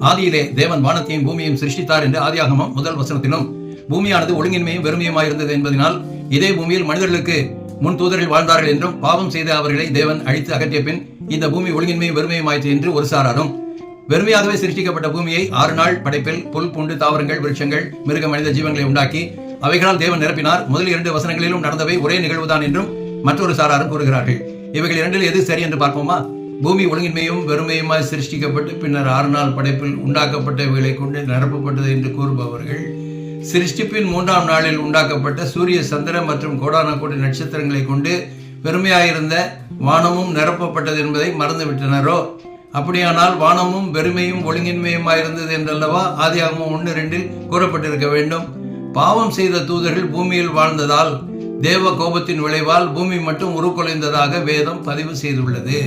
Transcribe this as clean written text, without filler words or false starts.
ஆதியிலே தேவன் வானத்தையும் பூமியையும் சிருஷ்டித்தார் என்று ஆதியாகமம் முதல் வசனத்திலும், பூமியானது ஒழுங்கின்மையும் வெறுமையுமாயிருந்தது என்பதனால் இதே பூமியில் மனிதர்களுக்கு முன் தூதர்கள் வாழ்ந்தார்கள் என்றும், பாவம் செய்த அவர்களை தேவன் அழித்து அகற்றிய பின் இந்த பூமி ஒழுங்கின்மையும் வெறுமையுமாயிற்று என்று ஒரு சாராரும், வெறுமையாகவே சிருஷ்டிக்கப்பட்ட பூமியை 6 நாள் படைப்பில் புல் பூண்டு தாவரங்கள் விருட்சங்கள் மிருக மனித ஜீவன்களை உண்டாக்கி அவைகளால் தேவன் நிரப்பினார். முதல் 2 வசனங்களிலும் நடந்தவை ஒரே நிகழ்வுதான் என்றும் மற்றொரு சாராரும் கூறுகிறார்கள். இவைகள் இரண்டில் எது சரி என்று பார்ப்போமா? பூமி ஒழுங்கின்மையும் வெறுமையுமாய் சிருஷ்டிக்கப்பட்டு பின்னர் 6 நாள் படைப்பில் உண்டாக்கப்பட்டவைகளை கொண்டு நிரப்பப்பட்டது என்று கூறுபவர்கள், சிருஷ்டிப்பின் 3ஆம் நாளில் உண்டாக்கப்பட்ட சூரிய சந்திர மற்றும் கோடான கோடி நட்சத்திரங்களை கொண்டு வெறுமையாயிருந்த வானமும் நிரப்பப்பட்டது என்பதை மறந்துவிட்டனரோ? அப்படியானால் வானமும் வெறுமையும் ஒழுங்கின்மையுமாயிருந்தது என்றல்லவா ஆதியாகமம் 1:2 கூறப்பட்டிருக்க வேண்டும். பாவம் செய்த தூதர்கள் பூமியில் வாழ்ந்ததால் தேவ கோபத்தின் விளைவால் பூமி மட்டும் உருக்குலைந்ததாக வேதம் பதிவு செய்துள்ளது.